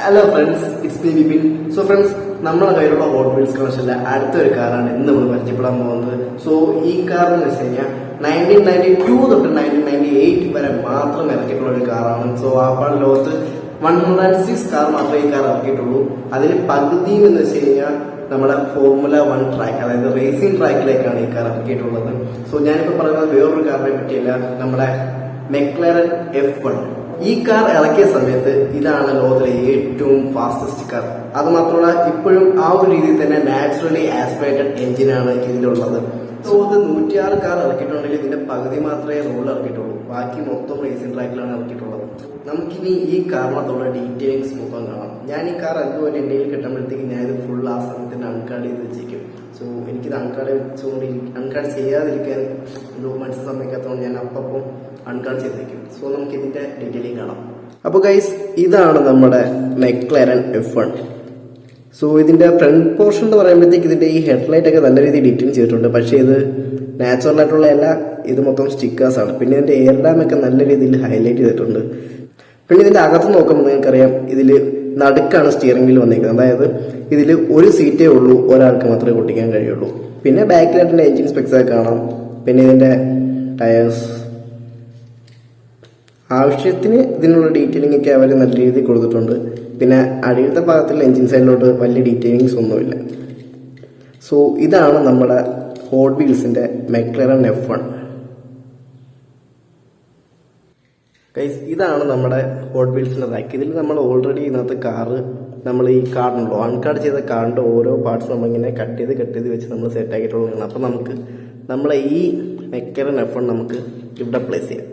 Hello friends, it's me Vipin. So friends, നമ്മുടെ കയ്യിലുള്ള hot wheels കളക്ഷനിലെ അടുത്തൊരു കാറാണ് ഇന്ന് നമ്മൾ പരിചയപ്പെടാൻ പോകുന്നത്. സോ ഈ കാർ എന്ന് വെച്ച് കഴിഞ്ഞാൽ 1992 തൊട്ട് 1998 വരെ മാത്രം ഇറക്കിയിട്ടുള്ള ഒരു കാറാണ്. സോ ആപ്പാട് ലോകത്ത് 106 കാർ മാത്രമേ ഈ കാർ ഇറക്കിയിട്ടുള്ളൂ. അതിൽ പകുതിയും എന്ന് വെച്ച് കഴിഞ്ഞാൽ നമ്മുടെ ഫോർമുല 1 ട്രാക്ക്, അതായത് റേസിംഗ് ട്രാക്കിലേക്കാണ് ഈ കാർ ഇറക്കിയിട്ടുള്ളത്. സോ ഞാനിപ്പോൾ പറയുന്നത് വേറൊരു കാറിനെ പറ്റിയല്ല, നമ്മുടെ മെക്ലാരൻ F1. ഈ കാർ ഇറക്കിയ സമയത്ത് ഇതാണ് ലോകത്തിലെ ഏറ്റവും ഫാസ്റ്റസ്റ്റ് കാർ. അത് മാത്രമല്ല, ഇപ്പോഴും ആ ഒരു രീതിയിൽ തന്നെ നാച്ചുറലി ആസ്പിറേറ്റഡ് എഞ്ചിനാണ് ഇതിലുള്ളത്. ലോകത്ത് 106 കാർ ഇറക്കിയിട്ടുണ്ടെങ്കിൽ ഇതിന്റെ പകുതി മാത്രമേ റോഡിൽ ഇറക്കിയിട്ടുള്ളൂ, ബാക്കി മൊത്തം റേസിംഗ് ട്രാക്കിലാണ് ഇറക്കിയിട്ടുള്ളത്. നമുക്കിനി ഈ കാറിനകത്തുള്ള ഡീറ്റെയിൽസ് മൊത്തം കാണാം. ഞാൻ ഈ കാർ അതുപോലെ എൻ്റെ കയ്യിൽ കിട്ടുമ്പോഴത്തേക്ക് ഞാൻ ഇത് ഫുൾ ആ സമയത്തിന് അൺകാർഡ് ചെയ്ത് വെച്ചേക്കും. സോ എനിക്കിത് അൺകാർഡ് ചെയ്യാതിരിക്കാൻ മനസ്സിൽ സമ്മതിക്കാത്തതുകൊണ്ട് ഞാൻ അപ്പം അൺകാർഡ് ചെയ്ത് വയ്ക്കും. സോ നമുക്ക് ഇതിന്റെ ഡീറ്റെയിലിംഗ് കാണാം. അപ്പോൾ ഗൈസ്, ഇതാണ് നമ്മുടെ മെക്ലാരൻ F1. സോ ഇതിന്റെ ഫ്രണ്ട് പോർഷൻ എന്ന് പറയുമ്പോഴത്തേക്ക് ഇതിന്റെ ഈ ഹെഡ്ലൈറ്റ് ഒക്കെ നല്ല രീതിയിൽ ഡീറ്റെയിൽ ചെയ്തിട്ടുണ്ട്. പക്ഷേ ഇത് നാച്ചുറൽ ആയിട്ടുള്ള ഇത് മൊത്തം സ്റ്റിക്കേഴ്സ് ആണ്. പിന്നെ ഇതിന്റെ എയർ ഡാം ഒക്കെ നല്ല രീതിയിൽ ഹൈലൈറ്റ് ചെയ്തിട്ടുണ്ട്. പിന്നെ ഇതിന്റെ അകത്ത് നോക്കുമ്പോൾ നിങ്ങൾക്കറിയാം, ഇതിൽ നടുക്കാണ് സ്റ്റിയറിംഗ് വീൽ വന്നിരിക്കുന്നത്. അതായത് ഇതിൽ ഒരു സീറ്റേ ഉള്ളൂ, ഒരാൾക്ക് മാത്രമേ ഓടിക്കാൻ കഴിയുള്ളൂ. പിന്നെ ബാക്കിലായിട്ട് എഞ്ചിൻ സ്പെക്സ് ഒക്കെ കാണാം. പിന്നെ ഇതിന്റെ ടയേഴ്സ് ആവശ്യത്തിന് ഇതിനുള്ള ഡീറ്റെയിലിംഗ് ഒക്കെ അവർ നല്ല രീതിയിൽ കൊടുത്തിട്ടുണ്ട്. പിന്നെ അടിയിലത്തെ ഭാഗത്തുള്ള എഞ്ചിൻ സൈഡിലോട്ട് വലിയ ഡീറ്റെയിലിങ്സ് ഒന്നുമില്ല. സോ ഇതാണ് നമ്മുടെ ഹോട്ട് വീൽസിന്റെ മെക്ലാരൻ F1. ഗൈസ്, ഇതാണ് നമ്മുടെ ഹോട്ട് വീൽസിന്റെ റാക്ക്. ഇതിൽ നമ്മൾ ഓൾറെഡി ഇതിനകത്ത് കാറ് നമ്മൾ ഈ കാർഡുണ്ടല്ലോ, അൺകാർഡ് ചെയ്ത കാറിന്റെ ഓരോ പാർട്സ് നമ്മളിങ്ങനെ കട്ട് ചെയ്ത് വെച്ച് നമ്മൾ സെറ്റ് ആക്കിയിട്ടുള്ളതാണ്. അപ്പം നമുക്ക് നമ്മളെ ഈ മെക്ലാരൻ F1 നമുക്ക് ഇവിടെ പ്ലേസ് ചെയ്യാം.